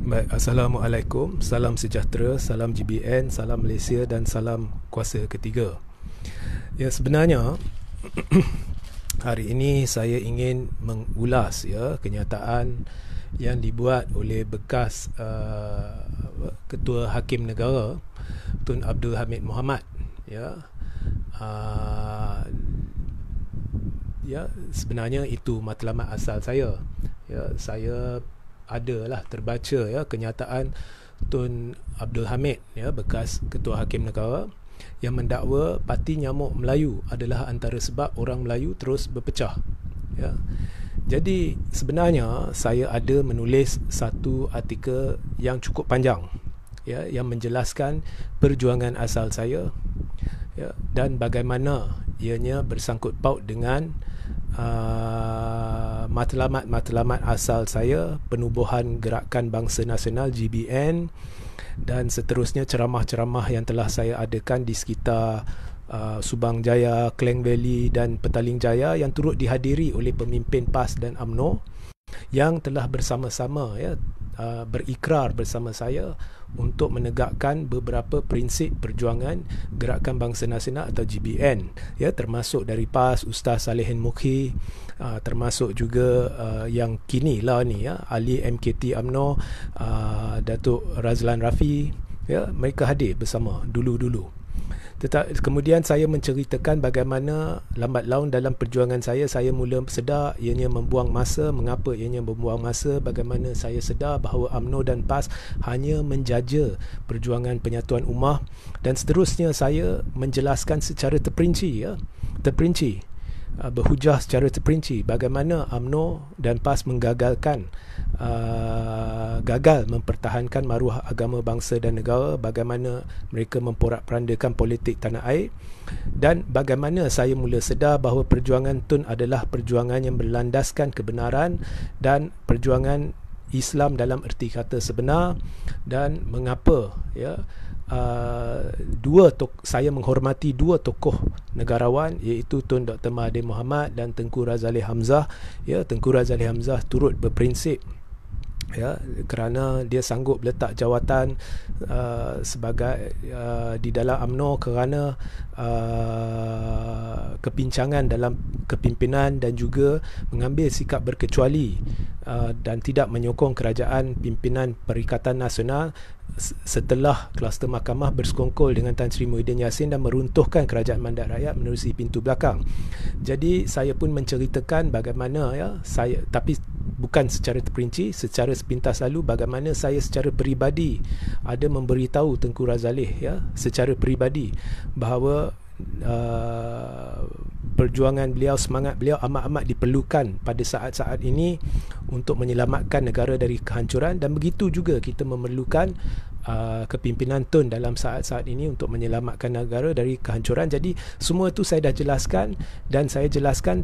Baik, Assalamualaikum, salam sejahtera, salam GBN, salam Malaysia dan salam kuasa ketiga. Ya, sebenarnya hari ini saya ingin mengulas kenyataan yang dibuat oleh bekas Ketua Hakim Negara Tun Abdul Hamid Mohamad. Sebenarnya itu matlamat asal saya. Saya adalah terbaca kenyataan Tun Abdul Hamid, bekas Ketua Hakim Negara, yang mendakwa Parti Nyamuk Melayu adalah antara sebab orang Melayu terus berpecah. Jadi sebenarnya saya ada menulis satu artikel yang cukup panjang, yang menjelaskan perjuangan asal saya, dan bagaimana ianya bersangkut paut dengan matlamat-matlamat asal saya, penubuhan Gerakan Bangsa Nasional GBN, dan seterusnya ceramah-ceramah yang telah saya adakan di sekitar Subang Jaya, Klang Valley dan Petaling Jaya, yang turut dihadiri oleh pemimpin PAS dan UMNO yang telah bersama-sama berikrar bersama saya untuk menegakkan beberapa prinsip perjuangan Gerakan Bangsa Nasional atau GBN, termasuk dari PAS Ustaz Salihin Mukhi, termasuk juga yang kini lah ni, ahli MKT UMNO, Datuk Razlan Rafi, mereka hadir bersama dulu-dulu. Kemudian saya menceritakan bagaimana lambat laun dalam perjuangan saya mula sedar ianya membuang masa. Mengapa ianya membuang masa? Bagaimana saya sedar bahawa UMNO dan PAS hanya menjaja perjuangan penyatuan ummah, dan seterusnya saya menjelaskan secara terperinci, berhujah secara terperinci bagaimana UMNO dan PAS menggagalkan gagal mempertahankan maruah agama bangsa dan negara, bagaimana mereka memporak-perandakan politik tanah air, dan bagaimana saya mula sedar bahawa perjuangan Tun adalah perjuangan yang berlandaskan kebenaran dan perjuangan Islam dalam erti kata sebenar, dan mengapa saya menghormati dua tokoh negarawan, iaitu Tun Dr. Mahathir Mohamad dan Tengku Razaleigh Hamzah. Tengku Razaleigh Hamzah turut berprinsip kerana dia sanggup letak jawatan sebagai di dalam UMNO kerana kepincangan dalam kepimpinan dan juga mengambil sikap berkecuali dan tidak menyokong kerajaan pimpinan Perikatan Nasional setelah kluster mahkamah bersekongkol dengan Tan Sri Muhyiddin Yassin dan meruntuhkan kerajaan mandat rakyat menerusi pintu belakang. Jadi saya pun menceritakan bagaimana saya, tapi bukan secara terperinci, secara sepintas lalu, bagaimana saya secara peribadi ada memberitahu Tengku Razaleigh secara peribadi bahawa perjuangan beliau, semangat beliau amat-amat diperlukan pada saat-saat ini untuk menyelamatkan negara dari kehancuran, dan begitu juga kita memerlukan kepimpinan Tun dalam saat-saat ini untuk menyelamatkan negara dari kehancuran. Jadi semua itu saya dah jelaskan, dan saya jelaskan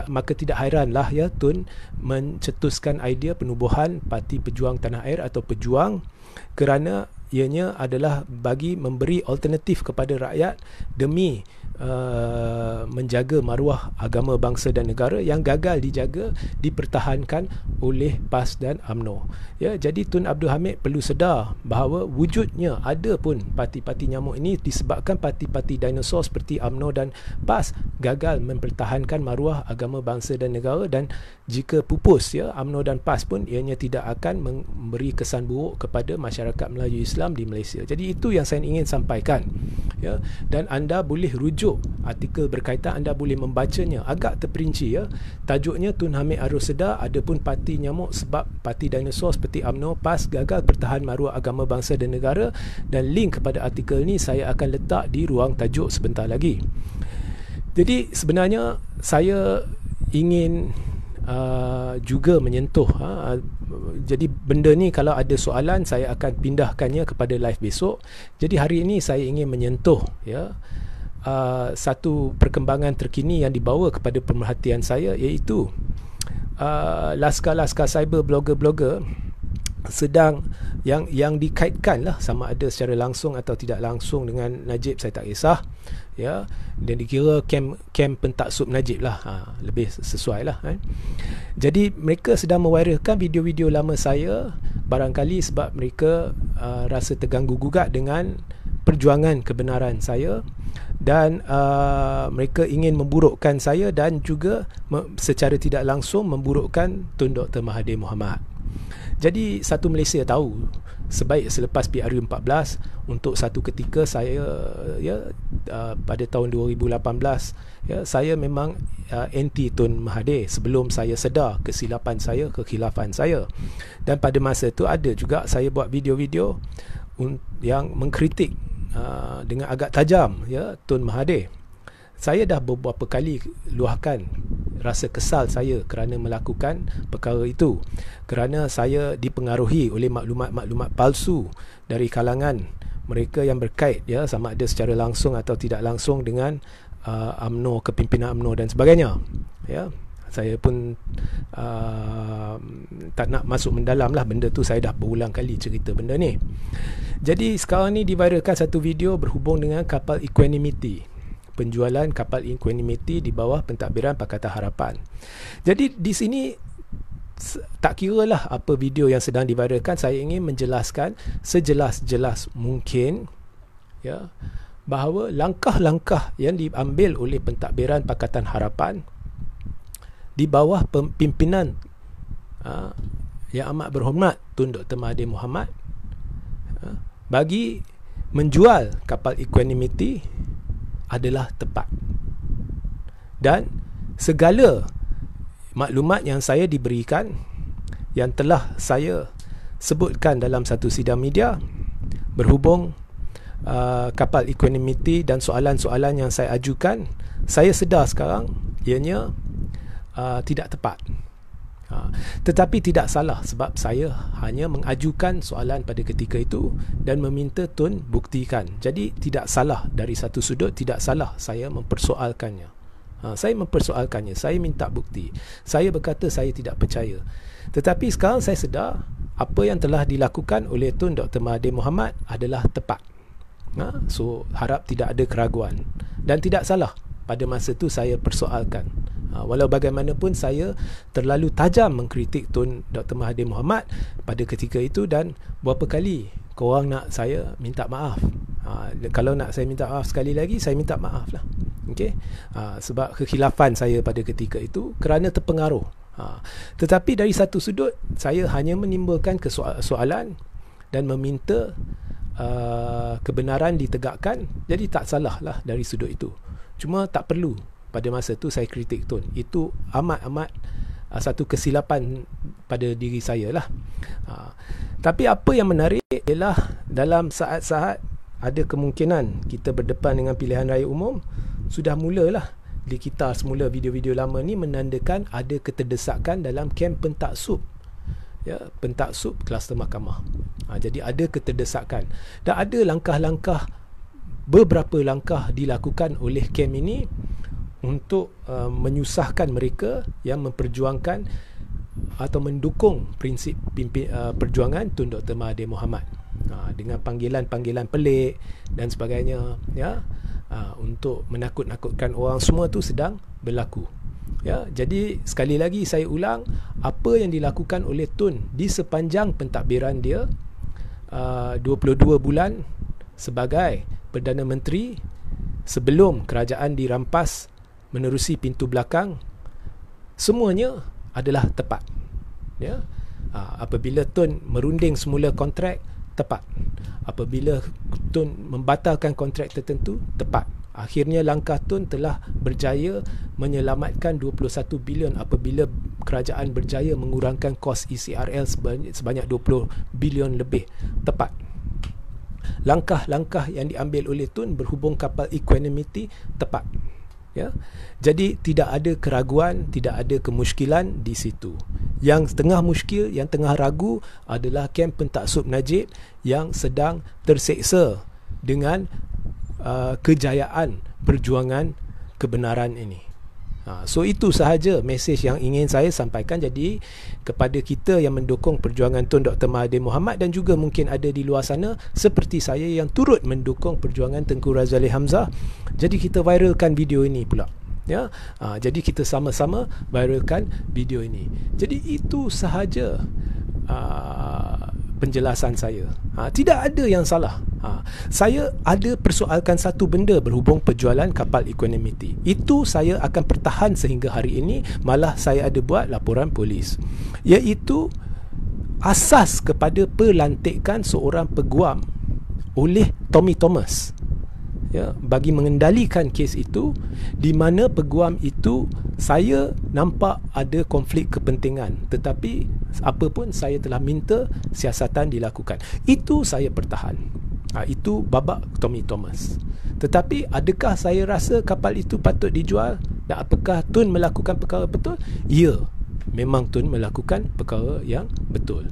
maka tidak hairanlah Tun mencetuskan idea penubuhan Parti Pejuang Tanah Air atau Pejuang, kerana ianya adalah bagi memberi alternatif kepada rakyat demi menjaga maruah agama bangsa dan negara yang gagal dijaga, dipertahankan oleh PAS dan UMNO. Jadi Tun Abdul Hamid perlu sedar bahawa wujudnya ada pun parti-parti nyamuk ini disebabkan parti-parti dinosaur seperti UMNO dan PAS gagal mempertahankan maruah agama bangsa dan negara, dan jika pupus UMNO dan PAS pun ianya tidak akan memberi kesan buruk kepada masyarakat Melayu Islam di Malaysia. Jadi itu yang saya ingin sampaikan, dan anda boleh rujuk artikel berkaitan, anda boleh membacanya agak terperinci. Tajuknya Tun Hamid harus sedar ada pun parti nyamuk sebab parti dinosaur seperti UMNO, PAS gagal pertahan maruah agama bangsa dan negara, dan link kepada artikel ni saya akan letak di ruang tajuk sebentar lagi. Jadi sebenarnya saya ingin juga menyentuh jadi benda ni, kalau ada soalan saya akan pindahkannya kepada live besok. Jadi hari ini saya ingin menyentuh satu perkembangan terkini yang dibawa kepada pemerhatian saya, iaitu laskar-laskar cyber, blogger-blogger sedang yang dikaitkan lah, sama ada secara langsung atau tidak langsung dengan Najib, saya tak kisah, dan dikira kem pentaksub Najib lah, lebih sesuai lah. Jadi mereka sedang mewairalkan video-video lama saya barangkali sebab mereka rasa terganggu gugat dengan perjuangan kebenaran saya, dan mereka ingin memburukkan saya dan juga secara tidak langsung memburukkan Tun Dr. Mahathir Mohamad. Jadi satu Malaysia tahu, sebaik selepas PRU14, untuk satu ketika saya pada tahun 2018 saya memang anti Tun Mahathir sebelum saya sedar kesilapan saya, kekhilafan saya. Dan pada masa itu ada juga saya buat video-video yang mengkritik dengan agak tajam Tun Mahathir. Saya dah beberapa kali luahkan rasa kesal saya kerana melakukan perkara itu, kerana saya dipengaruhi oleh maklumat-maklumat palsu dari kalangan mereka yang berkait, sama ada secara langsung atau tidak langsung dengan UMNO, kepimpinan UMNO dan sebagainya. Saya pun tak nak masuk mendalam lah benda tu, saya dah berulang kali cerita benda ni. Jadi sekarang ni diviralkan satu video berhubung dengan kapal Equanimity, penjualan kapal Equanimity di bawah pentadbiran Pakatan Harapan. Jadi di sini tak kira lah apa video yang sedang diviralkan, saya ingin menjelaskan sejelas-jelas mungkin bahawa langkah-langkah yang diambil oleh pentadbiran Pakatan Harapan di bawah pimpinan yang amat berhormat Tun Dr. Mahathir Mohamad bagi menjual kapal Equanimity adalah tepat. Dan segala maklumat yang saya diberikan, yang telah saya sebutkan dalam satu sidang media berhubung kapal Equanimity dan soalan-soalan yang saya ajukan, saya sedar sekarang ianya tidak tepat. Tetapi tidak salah, sebab saya hanya mengajukan soalan pada ketika itu dan meminta Tun buktikan. Jadi tidak salah dari satu sudut, tidak salah saya mempersoalkannya. Saya mempersoalkannya, saya minta bukti. Saya berkata saya tidak percaya. Tetapi sekarang saya sedar apa yang telah dilakukan oleh Tun Dr. Mahathir Mohamad adalah tepat. So harap tidak ada keraguan. Dan tidak salah pada masa itu saya persoalkan. Walau bagaimanapun saya terlalu tajam mengkritik Tun Dr. Mahathir Mohamad pada ketika itu, dan berapa kali korang nak saya minta maaf. Kalau nak saya minta maaf sekali lagi, saya minta maaf lah. Okay? Sebab kekhilafan saya pada ketika itu kerana terpengaruh. Tetapi dari satu sudut, saya hanya menimbulkan soalan dan meminta kebenaran ditegakkan. Jadi tak salah lah dari sudut itu. Cuma tak perlu pada masa tu saya kritik Tun. Itu amat-amat satu kesilapan pada diri saya lah. Tapi apa yang menarik ialah dalam saat-saat ada kemungkinan kita berdepan dengan pilihan raya umum, sudah mulalah dikitar semula video-video lama ni menandakan ada keterdesakan dalam kem pentaksub. Pentaksub kluster mahkamah. Jadi ada keterdesakan. Dan ada langkah-langkah, beberapa langkah dilakukan oleh kem ini untuk menyusahkan mereka yang memperjuangkan atau mendukung prinsip perjuangan Tun Dr. Mahathir Mohamad, dengan panggilan-panggilan pelik dan sebagainya, untuk menakut-nakutkan orang. Semua tu sedang berlaku. Jadi sekali lagi saya ulang, apa yang dilakukan oleh Tun di sepanjang pentadbiran dia 22 bulan sebagai Perdana Menteri sebelum kerajaan dirampas menerusi pintu belakang, semuanya adalah tepat. Apabila Tun merunding semula kontrak, tepat. Apabila Tun membatalkan kontrak tertentu, tepat. Akhirnya langkah Tun telah berjaya menyelamatkan 21 bilion apabila kerajaan berjaya mengurangkan kos ECRL sebanyak 20 bilion lebih. Tepat. Langkah-langkah yang diambil oleh Tun berhubung kapal Equanimity tepat. Jadi tidak ada keraguan, tidak ada kemusykilan di situ. Yang tengah muskil, yang tengah ragu adalah kem pentaksub Najib yang sedang terseksa dengan kejayaan perjuangan kebenaran ini. So itu sahaja mesej yang ingin saya sampaikan. Jadi kepada kita yang mendukung perjuangan Tun Dr. Mahathir Mohamad, dan juga mungkin ada di luar sana seperti saya yang turut mendukung perjuangan Tengku Razaleigh Hamzah, jadi kita viralkan video ini pula. Jadi kita sama-sama viralkan video ini. Jadi itu sahaja penjelasan saya. Tidak ada yang salah. Saya ada persoalkan satu benda berhubung perjualan kapal Equanimity. Itu saya akan pertahan sehingga hari ini, malah saya ada buat laporan polis, iaitu asas kepada pelantikan seorang peguam oleh Tommy Thomas, ya, bagi mengendalikan kes itu, di mana peguam itu saya nampak ada konflik kepentingan, tetapi apa pun saya telah minta siasatan dilakukan. Itu saya pertahan. Itu babak Tommy Thomas. Tetapi adakah saya rasa kapal itu patut dijual, dan apakah Tun melakukan perkara betul? Ya, memang Tun melakukan perkara yang betul.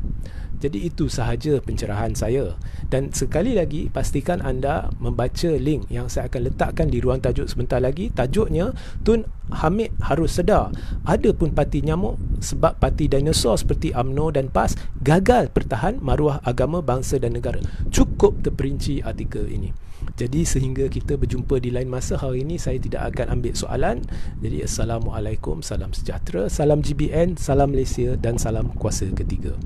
Jadi itu sahaja pencerahan saya. Dan sekali lagi, pastikan anda membaca link yang saya akan letakkan di ruang tajuk sebentar lagi. Tajuknya, Tun Hamid harus sedar, ada pun parti nyamuk sebab parti dinosaur seperti UMNO dan PAS gagal pertahan maruah agama, bangsa dan negara. Cukup terperinci artikel ini. Jadi sehingga kita berjumpa di lain masa, hari ini saya tidak akan ambil soalan. Jadi Assalamualaikum, salam sejahtera, salam GBN, salam Malaysia dan salam kuasa ketiga.